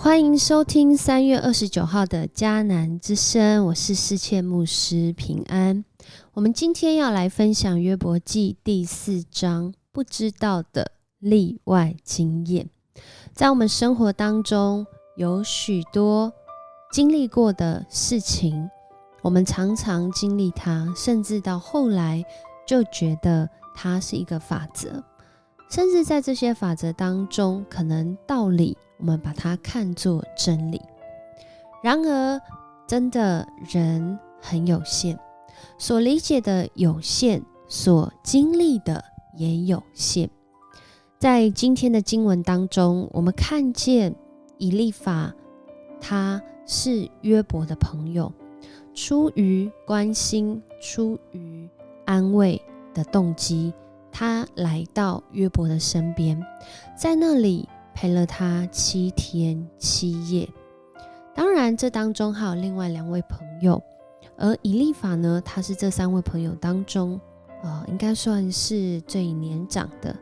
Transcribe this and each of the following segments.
欢迎收听3月29号的迦南之声，我是世切牧师平安。我们今天要来分享约伯记第4章，不知道的例外经验。在我们生活当中有许多经历过的事情，我们常常经历它，甚至到后来就觉得它是一个法则，甚至在这些法则当中，可能道理我们把它看作真理。然而真的人很有限，所理解的有限，所经历的也有限。在今天的经文当中，我们看见以利法他是约伯的朋友，出于关心，出于安慰的动机，他来到约伯的身边，在那里陪了他7天7夜。当然这当中还有另外2位朋友，而以利法呢，他是这3位朋友当中应该算是最年长的，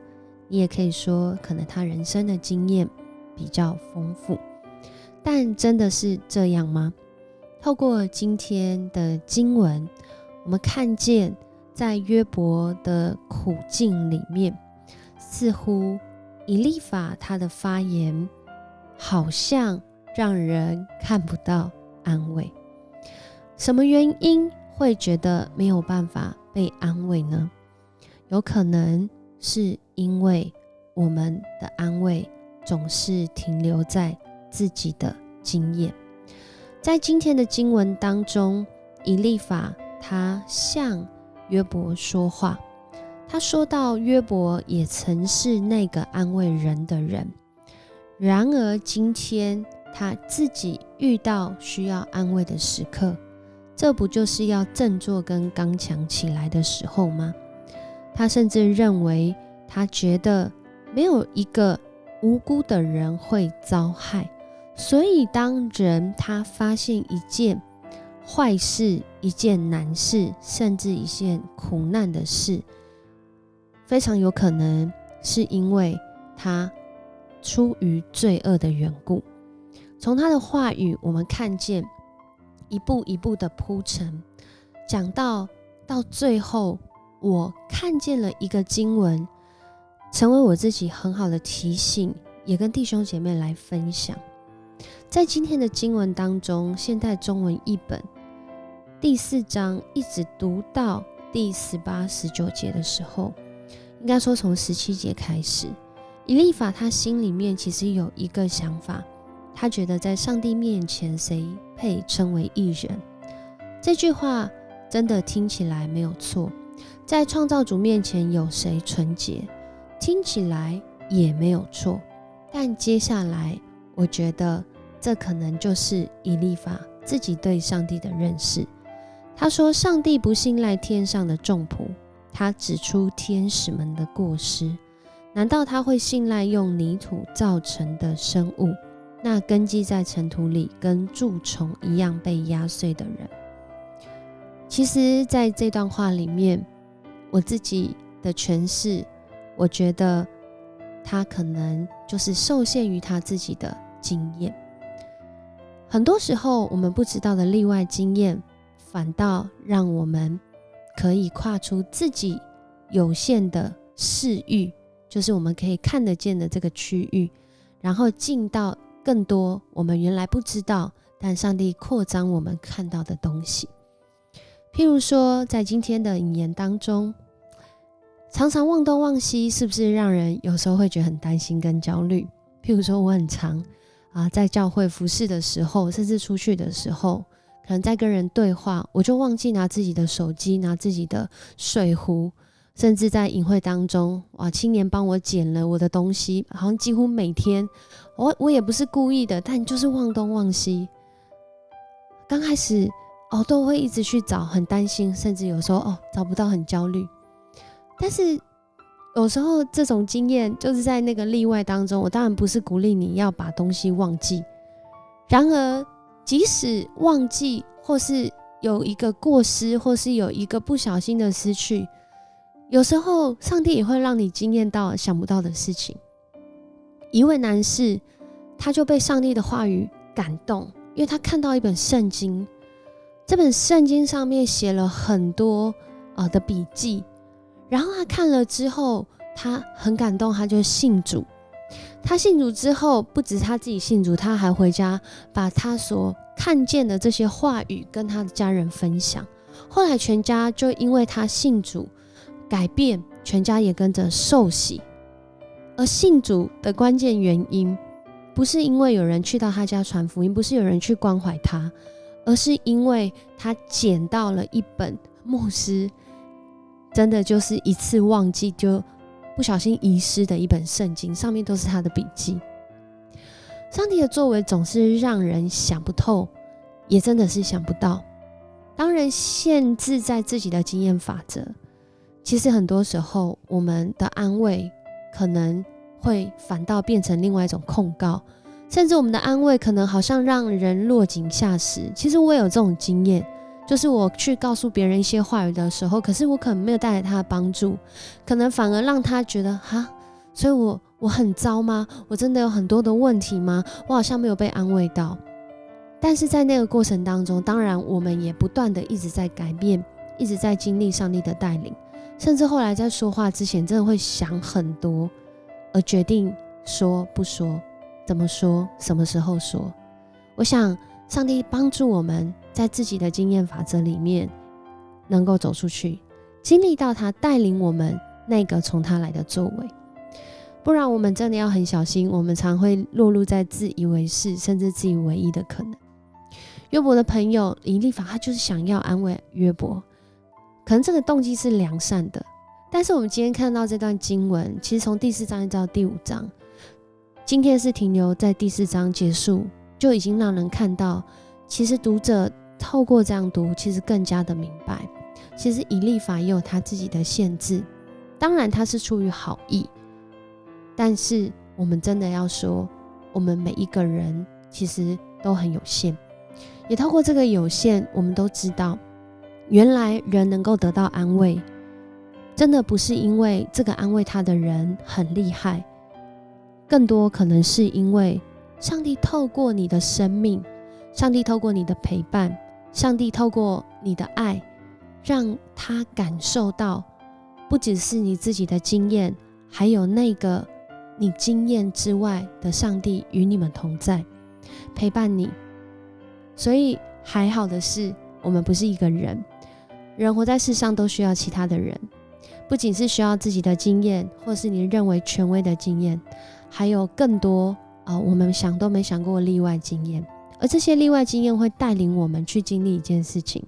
你也可以说可能他人生的经验比较丰富。但真的是这样吗？透过今天的经文，我们看见在约伯的苦境里面，似乎以利法他的发言好像让人看不到安慰。什么原因会觉得没有办法被安慰呢？有可能是因为我们的安慰总是停留在自己的经验。在今天的经文当中，以利法他向约伯说话，他说到约伯也曾是那个安慰人的人，然而今天他自己遇到需要安慰的时刻，这不就是要振作跟刚强起来的时候吗？他甚至认为，他觉得没有一个无辜的人会遭害，所以当人他发现一件坏事，一件难事，甚至一件苦难的事，非常有可能是因为他出于罪恶的缘故。从他的话语我们看见一步一步的铺陈，讲到最后，我看见了一个经文，成为我自己很好的提醒，也跟弟兄姐妹来分享。在今天的经文当中，现代中文译本第4章一直读到第18、19节的时候，应该说从17节开始，以利法他心里面其实有一个想法，他觉得在上帝面前谁配称为义人？这句话真的听起来没有错，在创造主面前有谁纯洁？听起来也没有错。但接下来我觉得这可能就是以利法自己对上帝的认识。他说，上帝不信赖天上的众仆，他指出天使们的过失，难道他会信赖用泥土造成的生物，那根基在尘土里跟蛀虫一样被压碎的人？其实在这段话里面，我自己的诠释，我觉得他可能就是受限于他自己的经验。很多时候我们不知道的例外经验，反倒让我们可以跨出自己有限的视域，就是我们可以看得见的这个区域，然后进到更多我们原来不知道，但上帝扩张我们看到的东西。譬如说在今天的引言当中，常常忘东忘西，是不是让人有时候会觉得很担心跟焦虑？譬如说我很常在教会服侍的时候，甚至出去的时候，可能在跟人对话，我就忘记拿自己的手机，拿自己的水壶，甚至在营会当中，青年帮我捡了我的东西，好像几乎每天，我也不是故意的，但就是忘东忘西。刚开始都会一直去找，很担心，甚至有时候找不到，很焦虑。但是有时候这种经验就是在那个例外当中，我当然不是鼓励你要把东西忘记，然而即使忘记，或是有一个过失，或是有一个不小心的失去，有时候上帝也会让你经验到想不到的事情。一位男士他就被上帝的话语感动，因为他看到一本圣经，这本圣经上面写了很多的笔记，然后他看了之后，他很感动，他就信主。他信主之后，不止他自己信主，他还回家把他所看见的这些话语跟他的家人分享。后来全家就因为他信主改变，全家也跟着受洗。而信主的关键原因，不是因为有人去到他家传福音，不是有人去关怀他，而是因为他捡到了一本牧师真的就是一次忘记就不小心遗失的一本圣经，上面都是他的笔记。上帝的作为总是让人想不透，也真的是想不到。当人限制在自己的经验法则，其实很多时候我们的安慰可能会反倒变成另外一种控告，甚至我们的安慰可能好像让人落井下石。其实我也有这种经验，就是我去告诉别人一些话语的时候，可是我可能没有带来他的帮助，可能反而让他觉得所以我很糟吗？我真的有很多的问题吗？我好像没有被安慰到。但是在那个过程当中，当然我们也不断的一直在改变，一直在经历上帝的带领，甚至后来在说话之前真的会想很多，而决定说不说，怎么说，什么时候说。我想上帝帮助我们在自己的经验法则里面能够走出去，经历到他带领我们那个从他来的作为。不然我们真的要很小心，我们常会落入在自以为是甚至自以为意的可能。约伯的朋友以利法，他就是想要安慰约伯，可能这个动机是良善的，但是我们今天看到这段经文，其实从第4章一直到第5章，今天是停留在第4章结束，就已经让人看到，其实读者透过这样读，其实更加的明白，其实以利法也有他自己的限制，当然他是出于好意，但是我们真的要说，我们每一个人其实都很有限，也透过这个有限，我们都知道，原来人能够得到安慰，真的不是因为这个安慰他的人很厉害，更多可能是因为上帝透过你的生命，上帝透过你的陪伴，上帝透过你的爱，让他感受到不只是你自己的经验，还有那个你经验之外的上帝与你们同在，陪伴你。所以还好的是，我们不是一个人，人活在世上都需要其他的人，不仅是需要自己的经验，或是你认为权威的经验，还有更多我们想都没想过的例外经验。而这些例外经验会带领我们去经历一件事情，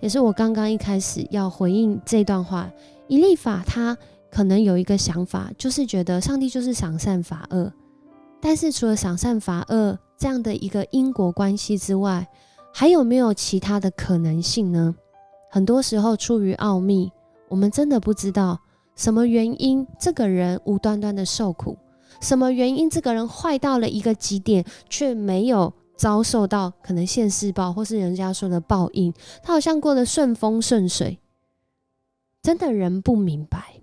也是我刚刚一开始要回应这段话。以利法他可能有一个想法，就是觉得上帝就是赏善罚恶，但是除了赏善罚恶这样的一个因果关系之外，还有没有其他的可能性呢？很多时候出于奥秘，我们真的不知道什么原因这个人无端端的受苦，什么原因这个人坏到了一个极点，却没有遭受到可能现世报或是人家说的报应，他好像过得顺风顺水。真的人不明白，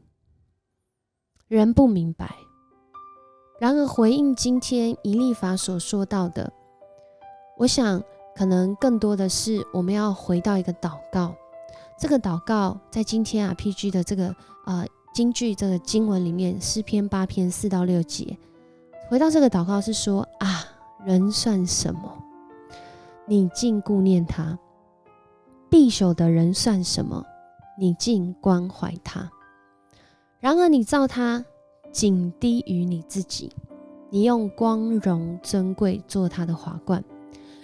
人不明白。然而回应今天以利法所说到的，我想可能更多的是我们要回到一个祷告。这个祷告在今天RPG 的这个金句这个经文里面，诗篇8篇4到6节，回到这个祷告是说人算什么？你竟顾念他；必朽的人算什么？你竟关怀他。然而你造他仅低于你自己，你用光荣尊贵做他的华冠，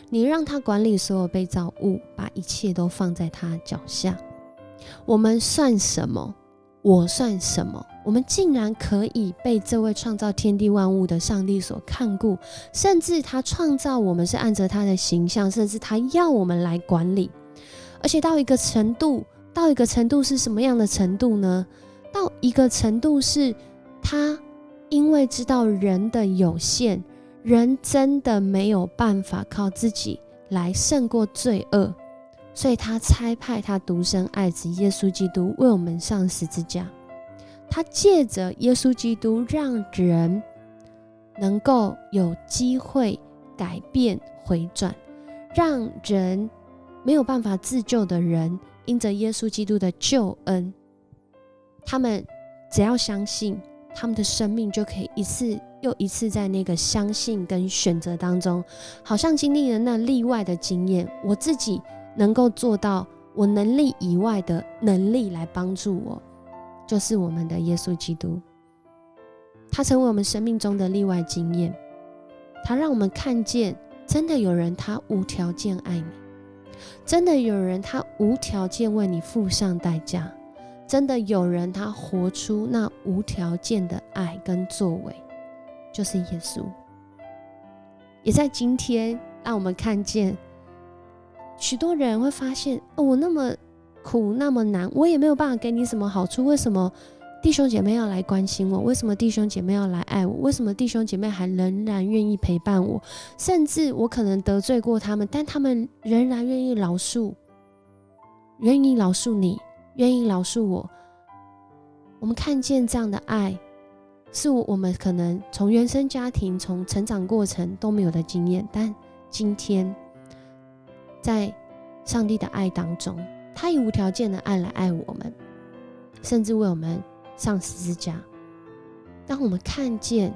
你让他管理所有被造物，把一切都放在他脚下。我们算什么？我算什么？我们竟然可以被这位创造天地万物的上帝所看顾，甚至他创造我们是按着他的形象，甚至他要我们来管理。而且到一个程度是什么样的程度呢？到一个程度是他因为知道人的有限，人真的没有办法靠自己来胜过罪恶，所以他差派他独生爱子耶稣基督为我们上十字架。他借着耶稣基督让人能够有机会改变回转，让人没有办法自救的人，因着耶稣基督的救恩，他们只要相信，他们的生命就可以一次又一次在那个相信跟选择当中，好像经历了那例外的经验，我自己能够做到我能力以外的能力来帮助我，就是我们的耶稣基督。他成为我们生命中的例外经验，他让我们看见真的有人他无条件爱你，真的有人他无条件为你付上代价，真的有人他活出那无条件的爱跟作为，就是耶稣。也在今天让我们看见许多人会发现，我那么苦那么难，我也没有办法给你什么好处，为什么弟兄姐妹要来关心我？为什么弟兄姐妹要来爱我？为什么弟兄姐妹还仍然愿意陪伴我？甚至我可能得罪过他们，但他们仍然愿意饶恕，愿意饶恕你，愿意饶恕我。我们看见这样的爱，是我们可能从原生家庭、从成长过程都没有的经验，但今天在上帝的爱当中，他以无条件的爱来爱我们，甚至为我们上十字架。当我们看见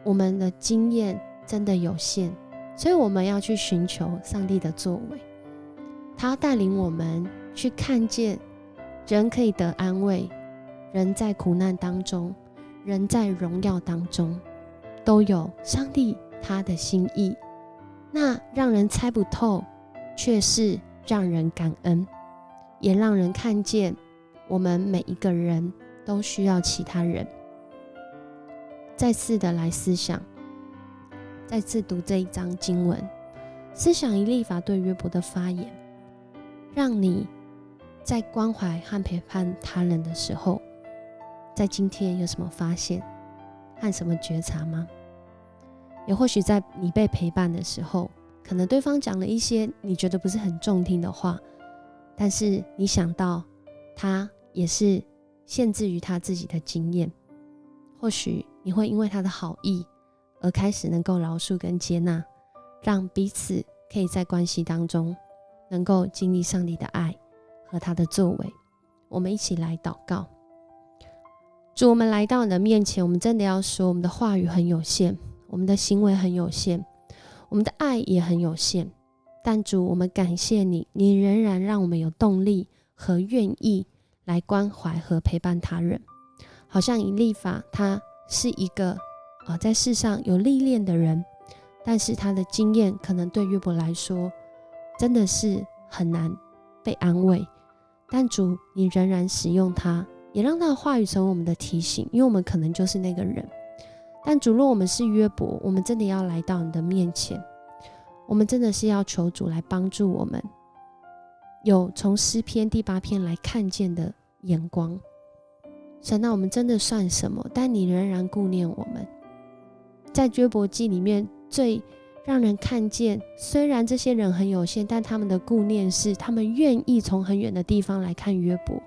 我们的经验真的有限，所以我们要去寻求上帝的作为，他要带领我们去看见人可以得安慰，人在苦难当中，人在荣耀当中，都有上帝他的心意。那让人猜不透，却是让人感恩，也让人看见我们每一个人都需要其他人。再次的来思想，再次读这一章经文，思想以利法对约伯的发言，让你在关怀和陪伴他人的时候，在今天有什么发现和什么觉察吗？也或许在你被陪伴的时候，可能对方讲了一些你觉得不是很中听的话，但是你想到他也是限制于他自己的经验，或许你会因为他的好意而开始能够饶恕跟接纳，让彼此可以在关系当中能够经历上帝的爱和他的作为。我们一起来祷告。主，我们来到你的面前，我们真的要说，我们的话语很有限，我们的行为很有限，我们的爱也很有限，但主，我们感谢你，你仍然让我们有动力和愿意来关怀和陪伴他人。好像以利法，他是一个在世上有历练的人，但是他的经验可能对约伯来说真的是很难被安慰，但主，你仍然使用他，也让他的话语成为我们的提醒，因为我们可能就是那个人。但主，若我们是约伯，我们真的要来到你的面前，我们真的是要求主来帮助我们，有从诗篇第8篇来看见的眼光。神，那我们真的算什么？但你仍然顾念我们。在约伯记里面最让人看见，虽然这些人很有限，但他们的顾念是他们愿意从很远的地方来看约伯，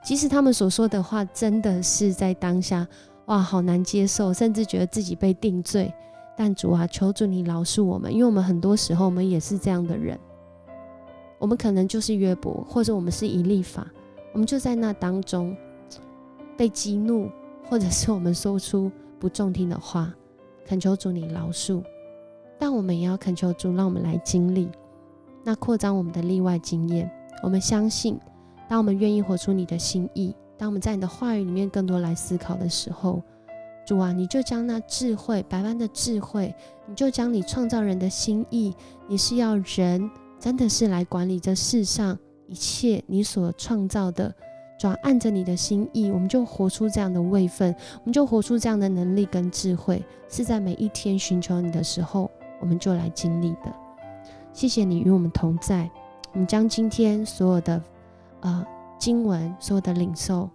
即使他们所说的话真的是在当下好难接受，甚至觉得自己被定罪，但主啊，求主你饶恕我们，因为我们很多时候我们也是这样的人，我们可能就是约伯，或者我们是以利法，我们就在那当中被激怒，或者是我们说出不中听的话，恳求主你饶恕。但我们也要恳求主让我们来经历，那扩张我们的例外经验。我们相信，当我们愿意活出你的心意，当我们在你的话语里面更多来思考的时候，主啊，你就将那智慧，百般的智慧，你就将你创造人的心意，你是要人真的是来管理这世上一切你所创造的，主啊，按着你的心意，我们就活出这样的位分，我们就活出这样的能力跟智慧，是在每一天寻求你的时候我们就来经历的。谢谢你与我们同在，我们将今天所有的经文，所有的领受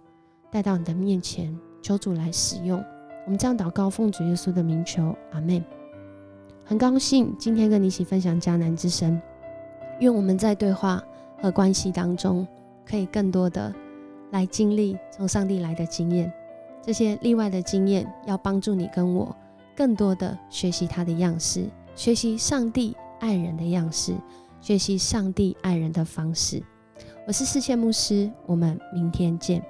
带到你的面前，求主来使用。我们这样祷告，奉主耶稣的名求，阿们。很高兴今天跟你一起分享迦南之声，愿我们在对话和关系当中可以更多的来经历从上帝来的经验，这些例外的经验要帮助你跟我更多的学习他的样式，学习上帝爱人的样式，学习上帝爱人的方式。我是世界牧师，我们明天见。